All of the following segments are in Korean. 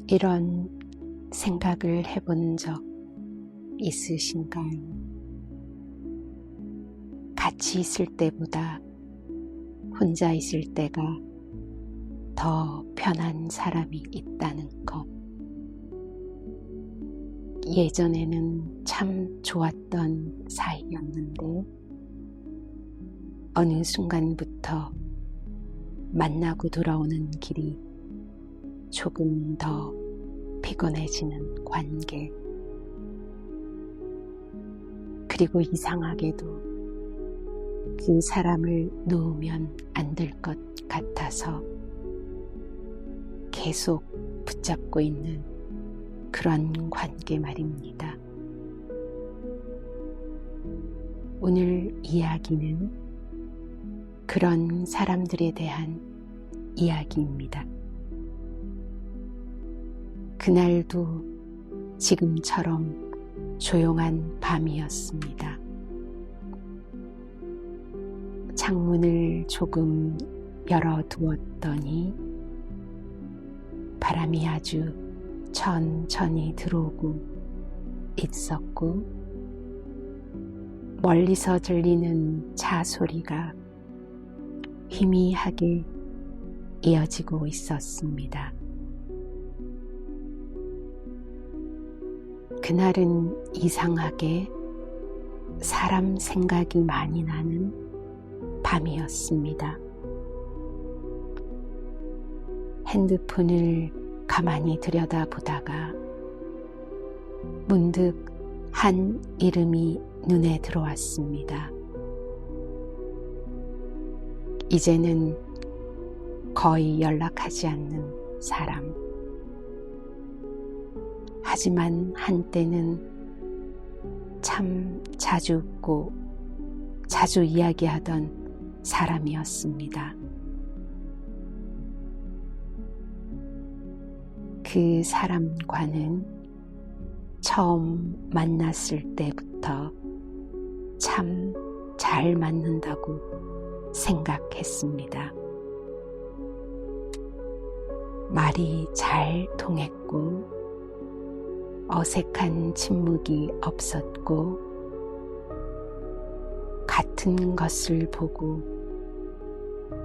이런 생각을 해본 적 있으신가요? 같이 있을 때보다 혼자 있을 때가 더 편한 사람이 있다는 것. 예전에는 참 좋았던 사이였는데 어느 순간부터 만나고 돌아오는 길이 조금 더 피곤해지는 관계. 그리고 이상하게도 그 사람을 놓으면 안 될 것 같아서 계속 붙잡고 있는 그런 관계 말입니다. 오늘 이야기는 그런 사람들에 대한 이야기입니다. 그날도 지금처럼 조용한 밤이었습니다. 창문을 조금 열어두었더니 바람이 아주 천천히 들어오고 있었고, 멀리서 들리는 차 소리가 희미하게 이어지고 있었습니다. 그날은 이상하게 사람 생각이 많이 나는 밤이었습니다. 핸드폰을 가만히 들여다보다가 문득 한 이름이 눈에 들어왔습니다. 이제는 거의 연락하지 않는 사람. 하지만 한때는 참 자주 웃고 자주 이야기하던 사람이었습니다. 그 사람과는 처음 만났을 때부터 참 잘 맞는다고 생각했습니다. 말이 잘 통했고 어색한 침묵이 없었고 같은 것을 보고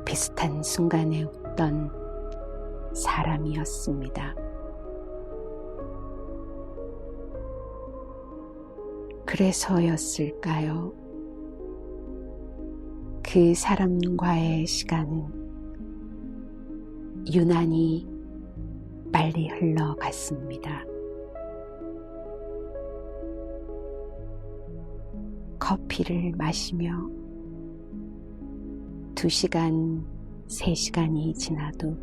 비슷한 순간에 웃던 사람이었습니다. 그래서였을까요? 그 사람과의 시간은 유난히 빨리 흘러갔습니다. 커피를 마시며 2시간, 3시간이 지나도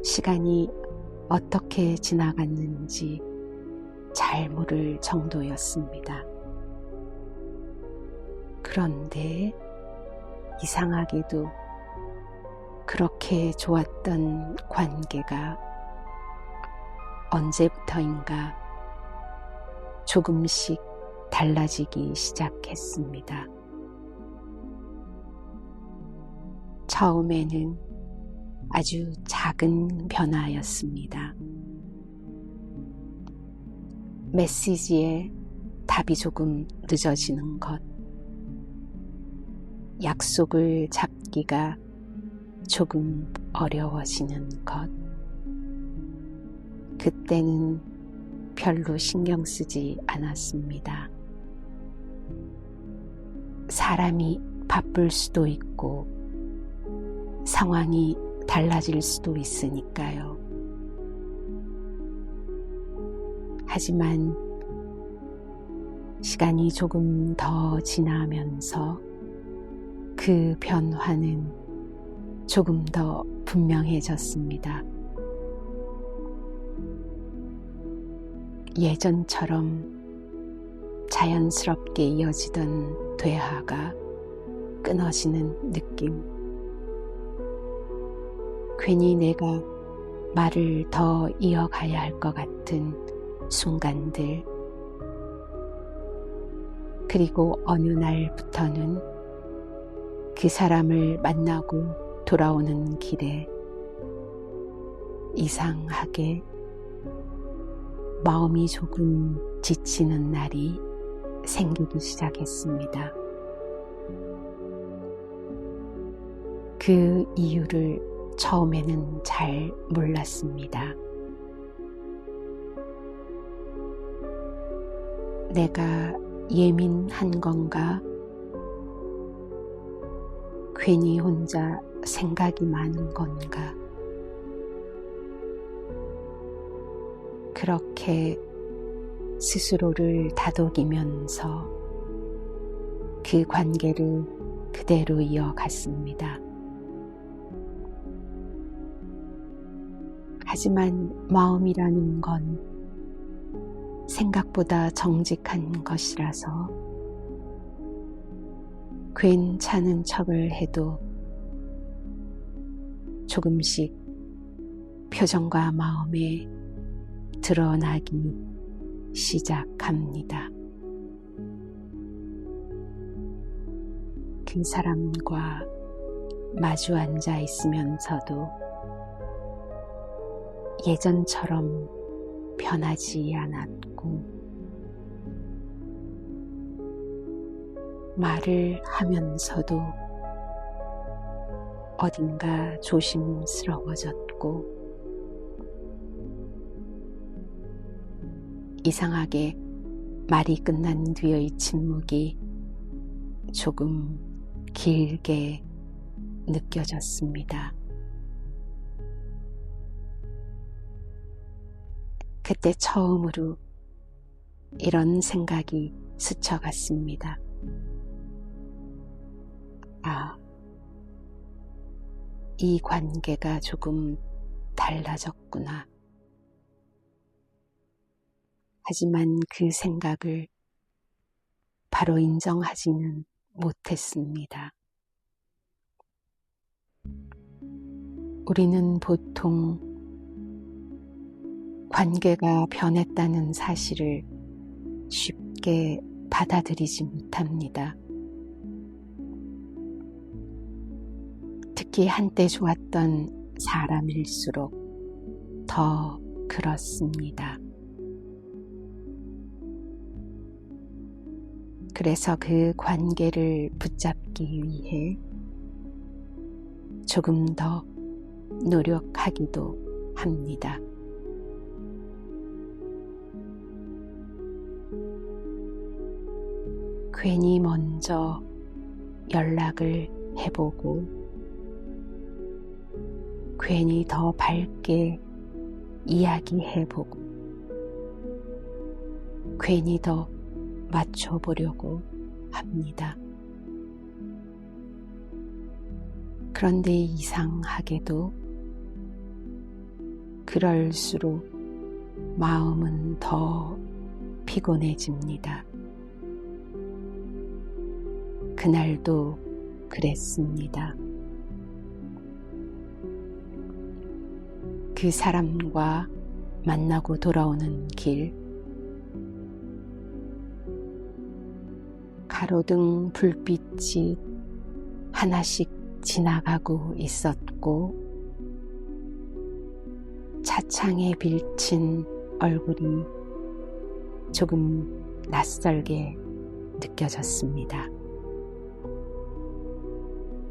시간이 어떻게 지나갔는지 잘 모를 정도였습니다. 그런데 이상하게도 그렇게 좋았던 관계가 언제부터인가 조금씩 달라지기 시작했습니다. 처음에는 아주 작은 변화였습니다. 메시지에 답이 조금 늦어지는 것, 약속을 잡기가 조금 어려워지는 것, 그때는 별로 신경 쓰지 않았습니다. 사람이 바쁠 수도 있고 상황이 달라질 수도 있으니까요. 하지만 시간이 조금 더 지나면서 그 변화는 조금 더 분명해졌습니다. 예전처럼 자연스럽게 이어지던 대화가 끊어지는 느낌. 괜히 내가 말을 더 이어가야 할 것 같은 순간들. 그리고 어느 날부터는 그 사람을 만나고 돌아오는 길에 이상하게 마음이 조금 지치는 날이 생기기 시작했습니다. 그 이유를 처음에는 잘 몰랐습니다. 내가 예민한 건가? 괜히 혼자 생각이 많은 건가? 그렇게 스스로를 다독이면서 그 관계를 그대로 이어갔습니다. 하지만 마음이라는 건 생각보다 정직한 것이라서 괜찮은 척을 해도 조금씩 표정과 마음에 드러나기 시작합니다. 그 사람과 마주 앉아 있으면서도 예전처럼 변하지 않았고, 말을 하면서도 어딘가 조심스러워졌고, 이상하게 말이 끝난 뒤의 침묵이 조금 길게 느껴졌습니다. 그때 처음으로 이런 생각이 스쳐갔습니다. 이 관계가 조금 달라졌구나. 하지만 그 생각을 바로 인정하지는 못했습니다. 우리는 보통 관계가 변했다는 사실을 쉽게 받아들이지 못합니다. 특히 한때 좋았던 사람일수록 더 그렇습니다. 그래서 그 관계를 붙잡기 위해 조금 더 노력하기도 합니다. 괜히 먼저 연락을 해보고, 괜히 더 밝게 이야기해보고, 괜히 더 맞춰보려고 합니다. 그런데 이상하게도 그럴수록 마음은 더 피곤해집니다. 그날도 그랬습니다. 그 사람과 만나고 돌아오는 길, 가로등 불빛이 하나씩 지나가고 있었고, 차창에 비친 얼굴이 조금 낯설게 느껴졌습니다.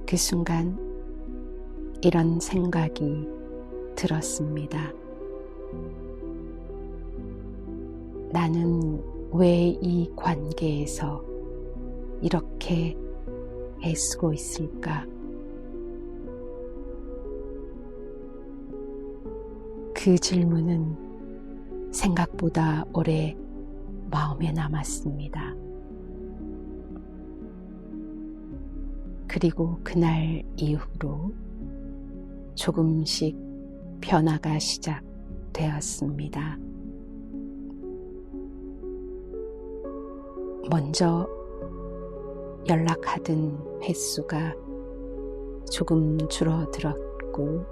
그 순간 이런 생각이 들었습니다. 나는 왜 이 관계에서 이렇게 애쓰고 있을까? 그 질문은 생각보다 오래 마음에 남았습니다. 그리고 그날 이후로 조금씩 변화가 시작되었습니다. 먼저 연락하던 횟수가 조금 줄어들었고,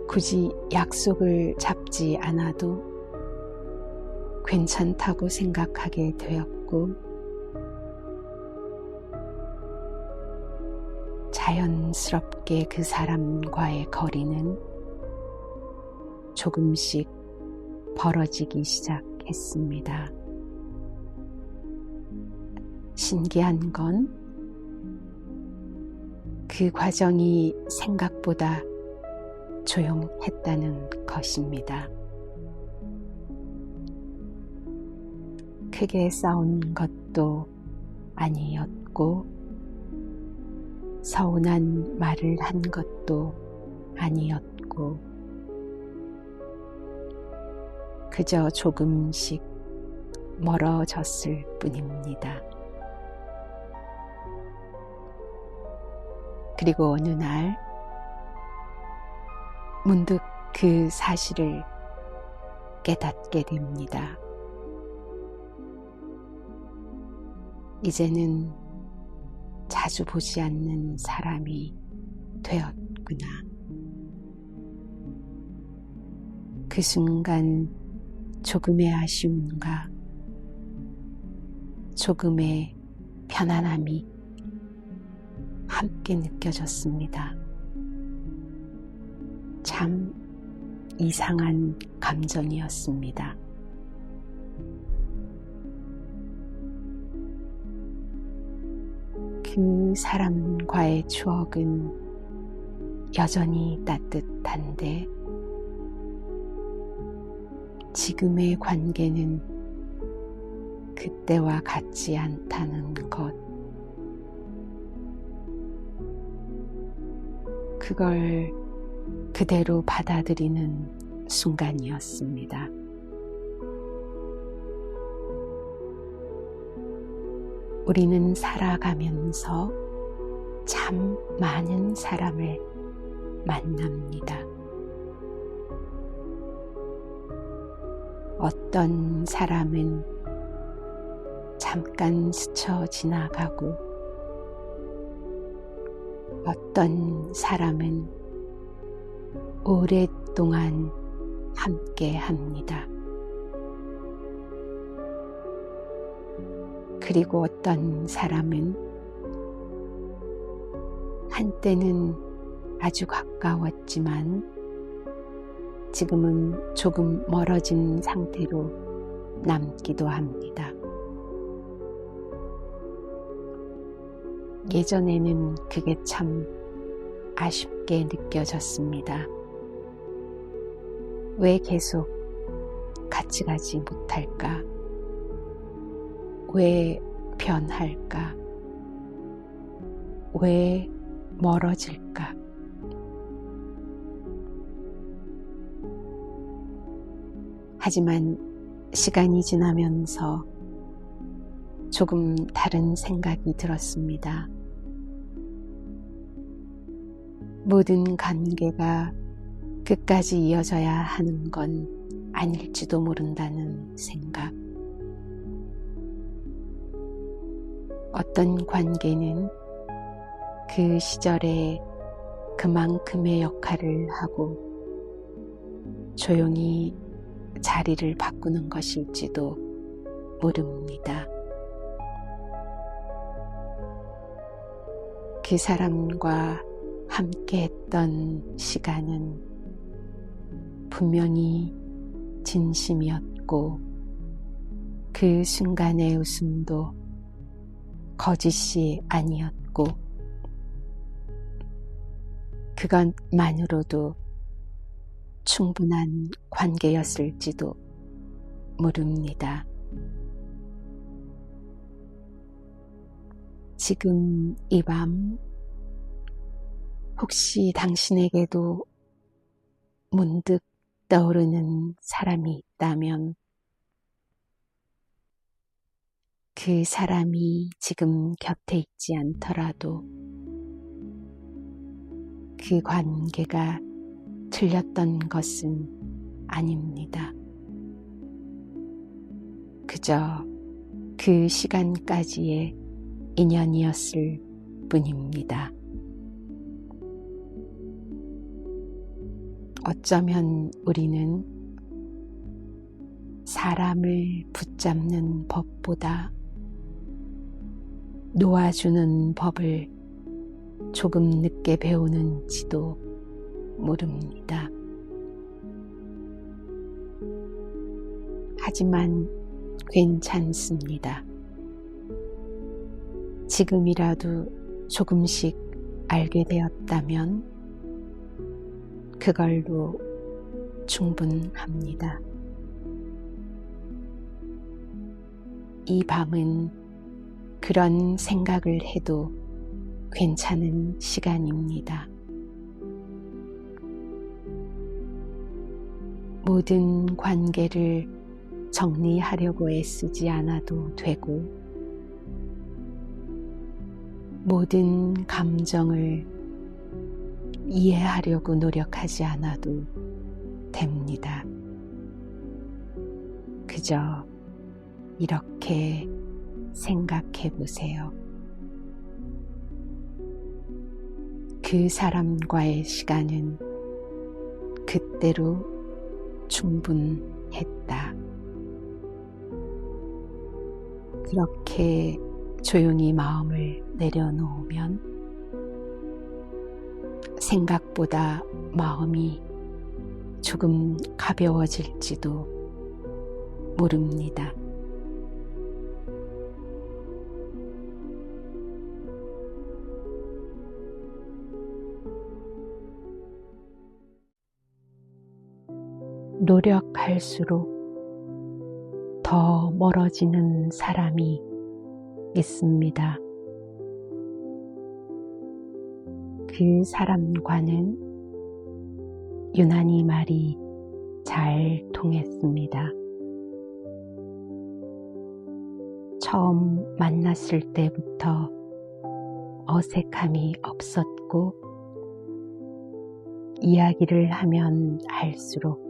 굳이 약속을 잡지 않아도 괜찮다고 생각하게 되었고, 자연스럽게 그 사람과의 거리는 조금씩 벌어지기 시작했습니다. 신기한 건 그 과정이 생각보다 조용했다는 것입니다. 크게 싸운 것도 아니었고 서운한 말을 한 것도 아니었고 그저 조금씩 멀어졌을 뿐입니다. 그리고 어느 날 문득 그 사실을 깨닫게 됩니다. 이제는 자주 보지 않는 사람이 되었구나. 그 순간 조금의 아쉬움과 조금의 편안함이 함께 느껴졌습니다. 참 이상한 감정이었습니다. 그 사람과의 추억은 여전히 따뜻한데 지금의 관계는 그때와 같지 않다는 것. 그걸 그대로 받아들이는 순간이었습니다. 우리는 살아가면서 참 많은 사람을 만납니다. 어떤 사람은 잠깐 스쳐 지나가고 어떤 사람은 오랫동안 함께 합니다. 그리고 어떤 사람은 한때는 아주 가까웠지만 지금은 조금 멀어진 상태로 남기도 합니다. 예전에는 그게 참 아쉽게 느껴졌습니다. 왜 계속 같이 가지 못할까? 왜 변할까? 왜 멀어질까? 하지만 시간이 지나면서 조금 다른 생각이 들었습니다. 모든 관계가 끝까지 이어져야 하는 건 아닐지도 모른다는 생각. 어떤 관계는 그 시절에 그만큼의 역할을 하고 조용히 자리를 바꾸는 것일지도 모릅니다. 그 사람과 함께 했던 시간은 분명히 진심이었고 그 순간의 웃음도 거짓이 아니었고 그것만으로도 충분한 관계였을지도 모릅니다. 지금 이 밤 혹시 당신에게도 문득 떠오르는 사람이 있다면 그 사람이 지금 곁에 있지 않더라도 그 관계가 틀렸던 것은 아닙니다. 그저 그 시간까지의 인연이었을 뿐입니다. 어쩌면 우리는 사람을 붙잡는 법보다 놓아주는 법을 조금 늦게 배우는지도 모릅니다. 하지만 괜찮습니다. 지금이라도 조금씩 알게 되었다면 그걸로 충분합니다. 이 밤은 그런 생각을 해도 괜찮은 시간입니다. 모든 관계를 정리하려고 애쓰지 않아도 되고, 모든 감정을 이해하려고 노력하지 않아도 됩니다. 그저 이렇게 생각해 보세요. 그 사람과의 시간은 그때로 충분했다. 그렇게 조용히 마음을 내려놓으면 생각보다 마음이 조금 가벼워질지도 모릅니다. 노력할수록 더 멀어지는 사람이 있습니다. 그 사람과는 유난히 말이 잘 통했습니다. 처음 만났을 때부터 어색함이 없었고, 이야기를 하면 할수록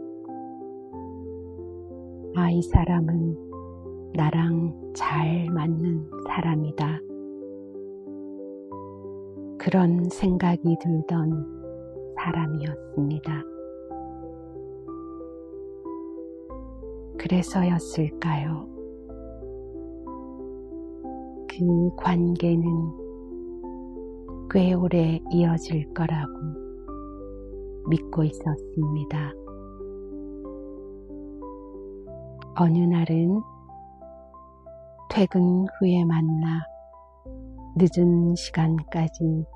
이 사람은 나랑 잘 맞는 사람이다, 그런 생각이 들던 사람이었습니다. 그래서였을까요? 그 관계는 꽤 오래 이어질 거라고 믿고 있었습니다. 어느 날은 퇴근 후에 만나 늦은 시간까지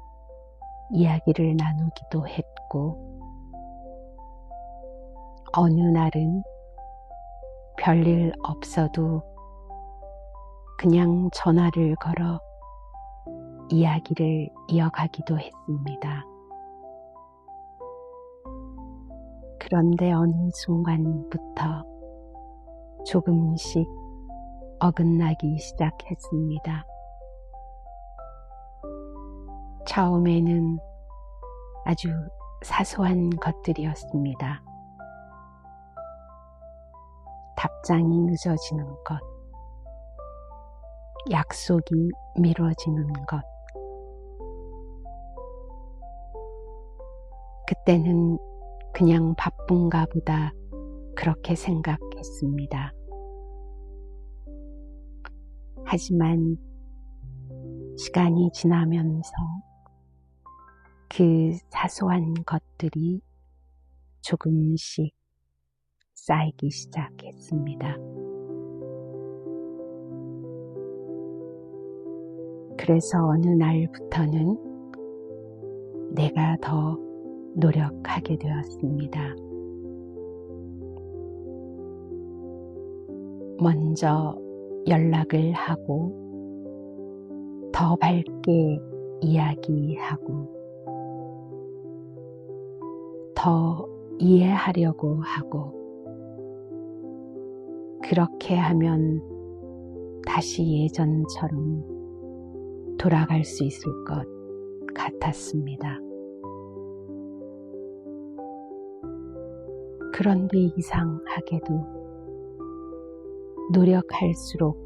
이야기를 나누기도 했고, 어느 날은 별일 없어도 그냥 전화를 걸어 이야기를 이어가기도 했습니다. 그런데 어느 순간부터 조금씩 어긋나기 시작했습니다. 처음에는 아주 사소한 것들이었습니다. 답장이 늦어지는 것, 약속이 미뤄지는 것. 그때는 그냥 바쁜가 보다 그렇게 생각했습니다. 하지만 시간이 지나면서 그 사소한 것들이 조금씩 쌓이기 시작했습니다. 그래서 어느 날부터는 내가 더 노력하게 되었습니다. 먼저 연락을 하고, 더 밝게 이야기하고, 더 이해하려고 하고, 그렇게 하면 다시 예전처럼 돌아갈 수 있을 것 같았습니다. 그런데 이상하게도 노력할수록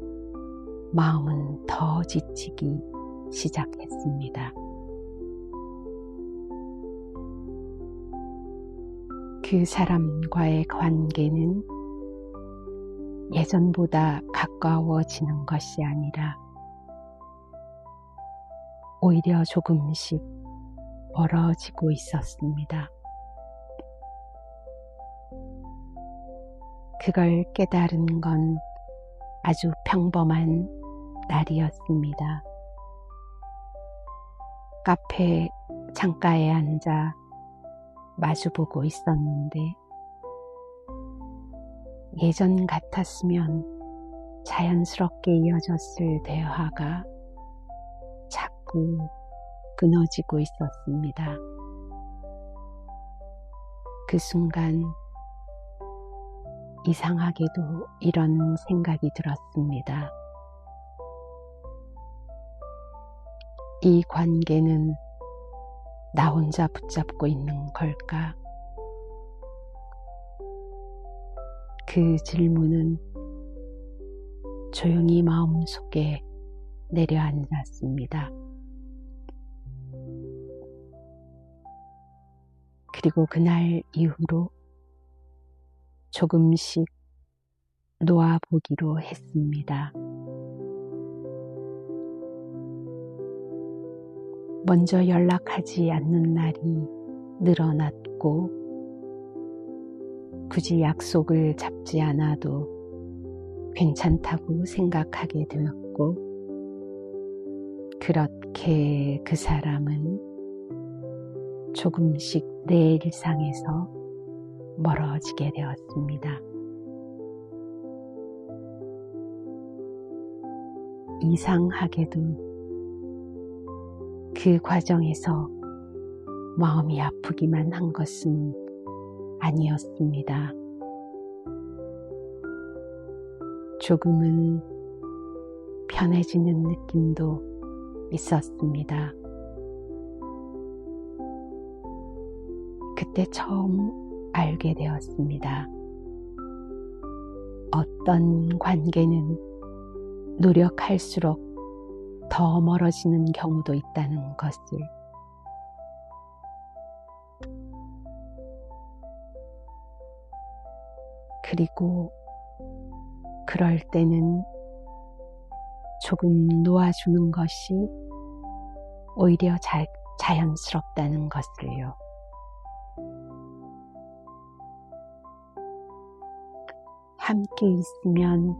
마음은 더 지치기 시작했습니다. 그 사람과의 관계는 예전보다 가까워지는 것이 아니라 오히려 조금씩 멀어지고 있었습니다. 그걸 깨달은 건 아주 평범한 날이었습니다. 카페 창가에 앉아 마주보고 있었는데 예전 같았으면 자연스럽게 이어졌을 대화가 자꾸 끊어지고 있었습니다. 그 순간 이상하게도 이런 생각이 들었습니다. 이 관계는 나 혼자 붙잡고 있는 걸까? 그 질문은 조용히 마음속에 내려앉았습니다. 그리고 그날 이후로 조금씩 놓아보기로 했습니다. 먼저 연락하지 않는 날이 늘어났고 굳이 약속을 잡지 않아도 괜찮다고 생각하게 되었고 그렇게 그 사람은 조금씩 내 일상에서 멀어지게 되었습니다. 이상하게도 그 과정에서 마음이 아프기만 한 것은 아니었습니다. 조금은 편해지는 느낌도 있었습니다. 그때 처음 알게 되었습니다. 어떤 관계는 노력할수록 더 멀어지는 경우도 있다는 것을. 그리고 그럴 때는 조금 놓아주는 것이 오히려 자연스럽다는 것을요. 함께 있으면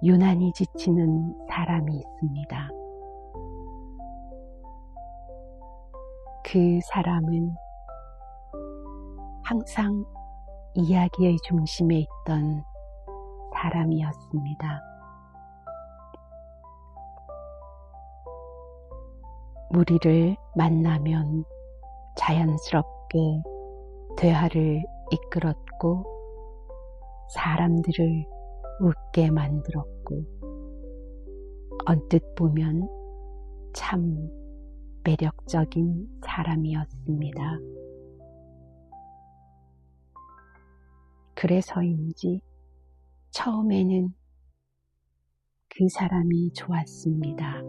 유난히 지치는 사람이 있습니다. 그 사람은 항상 이야기의 중심에 있던 사람이었습니다. 우리를 만나면 자연스럽게 대화를 이끌었고 사람들을 웃게 만들었고 언뜻 보면 참 매력적인 사람이었습니다. 그래서인지 처음에는 그 사람이 좋았습니다.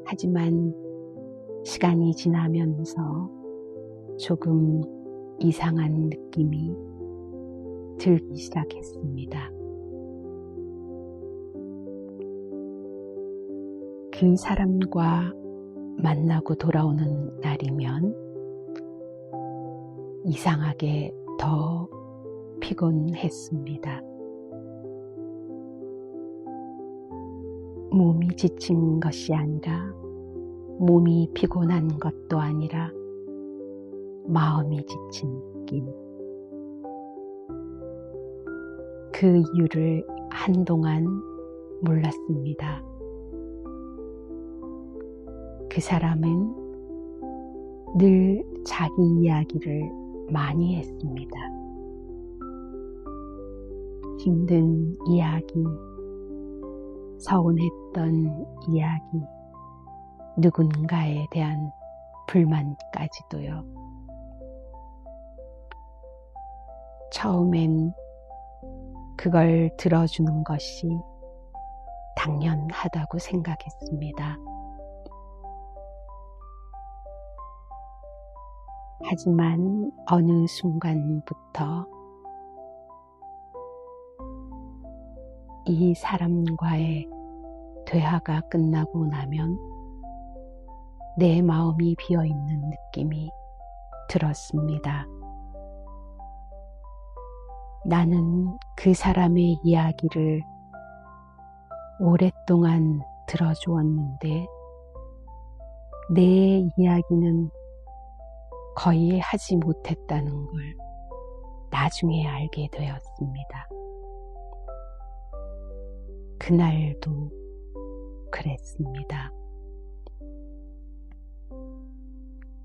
하지만 시간이 지나면서 조금 이상한 느낌이 들기 시작했습니다. 그 사람과 만나고 돌아오는 날이면 이상하게 더 피곤했습니다. 몸이 지친 것이 아니라 몸이 피곤한 것도 아니라 마음이 지친 느낌. 그 이유를 한동안 몰랐습니다. 그 사람은 늘 자기 이야기를 많이 했습니다. 힘든 이야기, 서운했던 이야기, 누군가에 대한 불만까지도요. 처음엔 그걸 들어주는 것이 당연하다고 생각했습니다. 하지만 어느 순간부터 이 사람과의 대화가 끝나고 나면 내 마음이 비어있는 느낌이 들었습니다. 나는 그 사람의 이야기를 오랫동안 들어주었는데 내 이야기는 거의 하지 못했다는 걸 나중에 알게 되었습니다. 그날도 그랬습니다.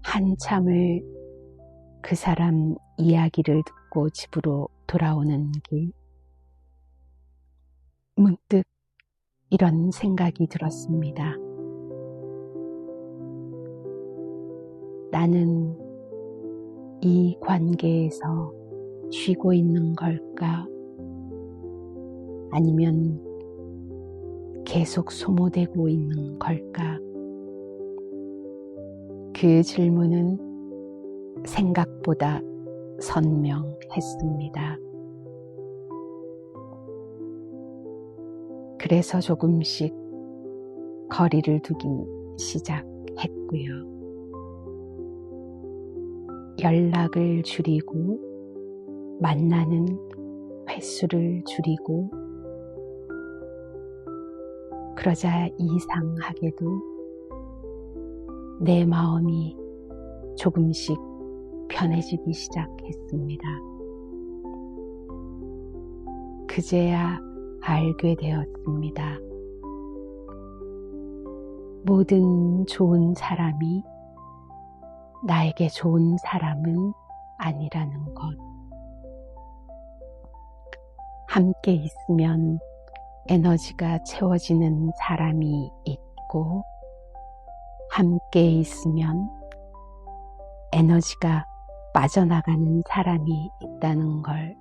한참을 그 사람 이야기를 듣고 집으로 돌아오는 길, 문득 이런 생각이 들었습니다. 나는 이 관계에서 쉬고 있는 걸까? 아니면 계속 소모되고 있는 걸까? 그 질문은 생각보다 선명했습니다. 그래서 조금씩 거리를 두기 시작했고요. 연락을 줄이고 만나는 횟수를 줄이고 그러자 이상하게도 내 마음이 조금씩 편해지기 시작했습니다. 그제야 알게 되었습니다. 모든 좋은 사람이 나에게 좋은 사람은 아니라는 것. 함께 있으면 에너지가 채워지는 사람이 있고 함께 있으면 에너지가 빠져나가는 사람이 있다는 걸,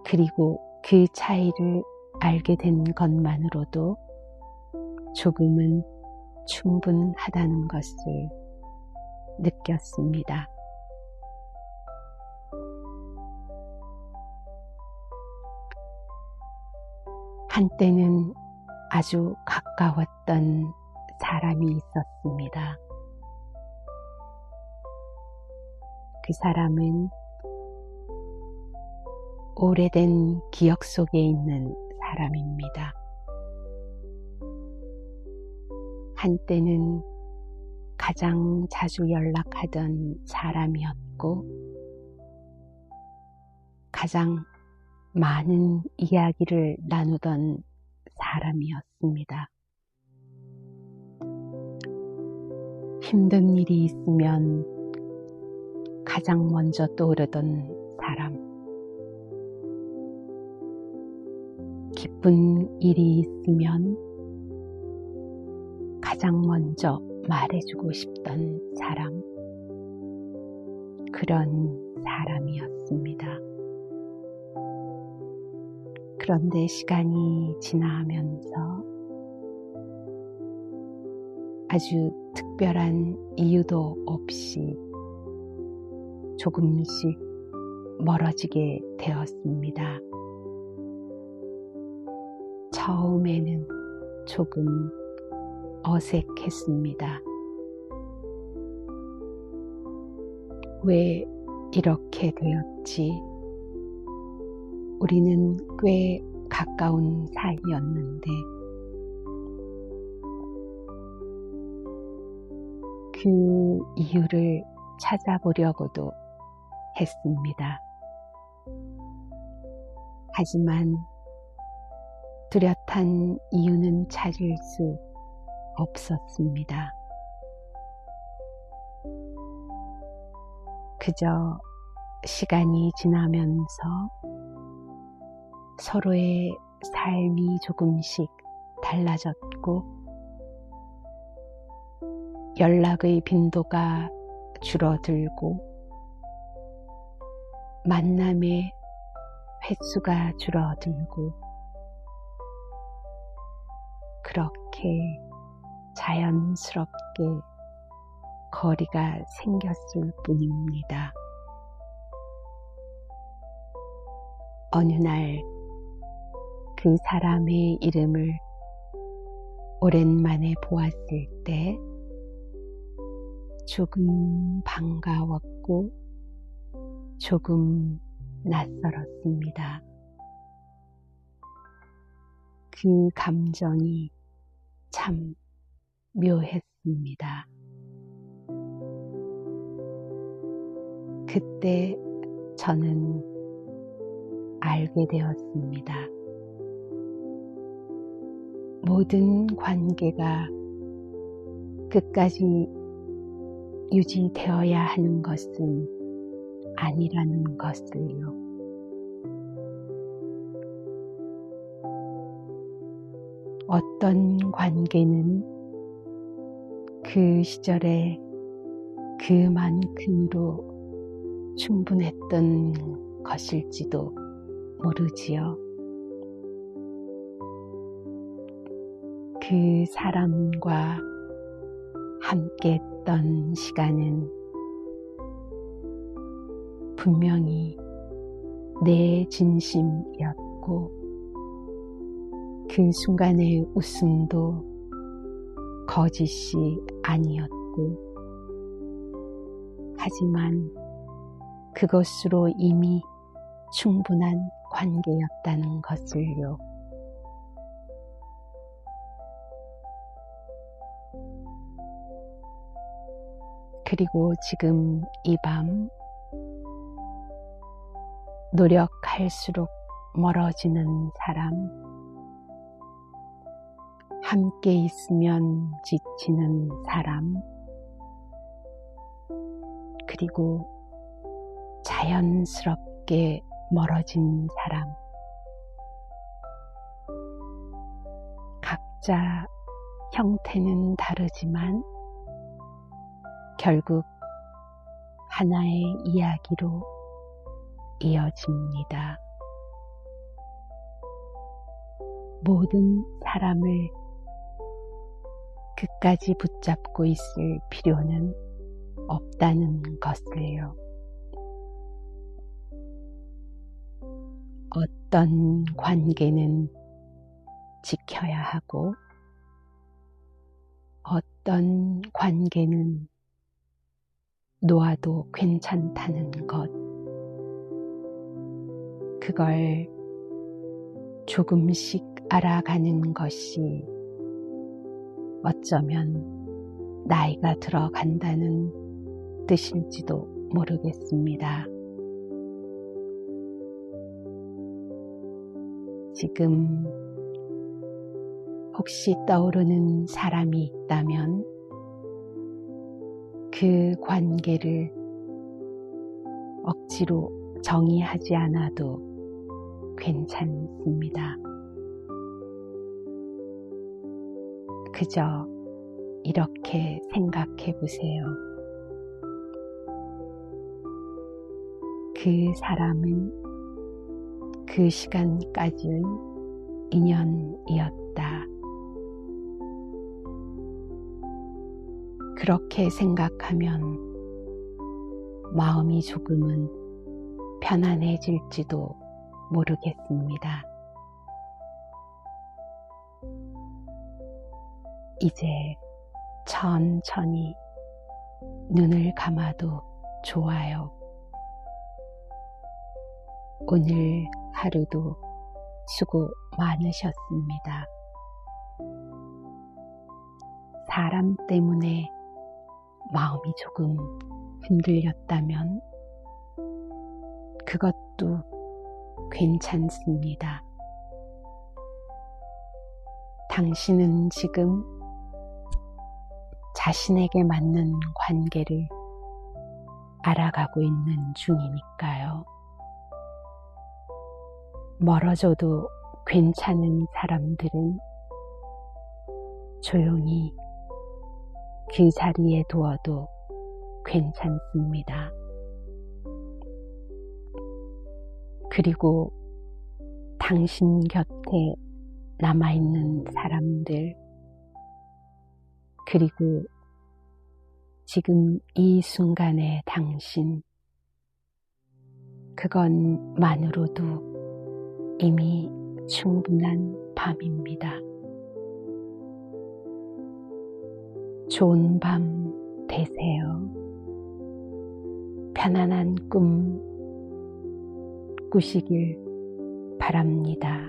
그리고 그 차이를 알게 된 것만으로도 조금은 충분하다는 것을 느꼈습니다. 한때는 아주 가까웠던 사람이 있었습니다. 그 사람은 오래된 기억 속에 있는 사람입니다. 한때는 가장 자주 연락하던 사람이었고 가장 많은 이야기를 나누던 사람이었습니다. 힘든 일이 있으면 가장 먼저 떠오르던 사람, 기쁜 일이 있으면 가장 먼저 말해주고 싶던 사람, 그런 사람이었습니다. 그런데 시간이 지나면서 아주 특별한 이유도 없이 조금씩 멀어지게 되었습니다. 처음에는 조금 어색했습니다. 왜 이렇게 되었지? 우리는 꽤 가까운 사이였는데 그 이유를 찾아보려고도 했습니다. 하지만 뚜렷한 이유는 찾을 수 없었습니다. 그저 시간이 지나면서 서로의 삶이 조금씩 달라졌고 연락의 빈도가 줄어들고 만남의 횟수가 줄어들고 그렇게 자연스럽게 거리가 생겼을 뿐입니다. 어느 날 그 사람의 이름을 오랜만에 보았을 때 조금 반가웠고 조금 낯설었습니다. 그 감정이 참 묘했습니다. 그때 저는 알게 되었습니다. 모든 관계가 끝까지 유지되어야 하는 것은 아니라는 것을요. 어떤 관계는 그 시절에 그만큼으로 충분했던 것일지도 모르지요. 그 사람과 함께 했던 시간은 분명히 내 진심이었고 그 순간의 웃음도 거짓이 아니었고 하지만 그것으로 이미 충분한 관계였다는 것을요. 그리고 지금 이 밤 노력할수록 멀어지는 사람, 함께 있으면 지치는 사람, 그리고 자연스럽게 멀어진 사람, 각자 형태는 다르지만 결국 하나의 이야기로 이어집니다. 모든 사람을 끝까지 붙잡고 있을 필요는 없다는 것을요. 어떤 관계는 지켜야 하고 어떤 관계는 놓아도 괜찮다는 것, 그걸 조금씩 알아가는 것이 어쩌면 나이가 들어간다는 뜻일지도 모르겠습니다. 지금 혹시 떠오르는 사람이 있다면 그 관계를 억지로 정의하지 않아도 괜찮습니다. 그저 이렇게 생각해 보세요. 그 사람은 그 시간까지의 인연이었다. 그렇게 생각하면 마음이 조금은 편안해질지도 모르겠습니다. 이제 천천히 눈을 감아도 좋아요. 오늘 하루도 수고 많으셨습니다. 사람 때문에 마음이 조금 흔들렸다면 그것도 괜찮습니다. 당신은 지금 자신에게 맞는 관계를 알아가고 있는 중이니까요. 멀어져도 괜찮은 사람들은 조용히 그 자리에 두어도 괜찮습니다. 그리고 당신 곁에 남아있는 사람들, 그리고 지금 이 순간의 당신, 그것만으로도 이미 충분한 밤입니다. 좋은 밤 되세요. 편안한 꿈 꾸시길 바랍니다.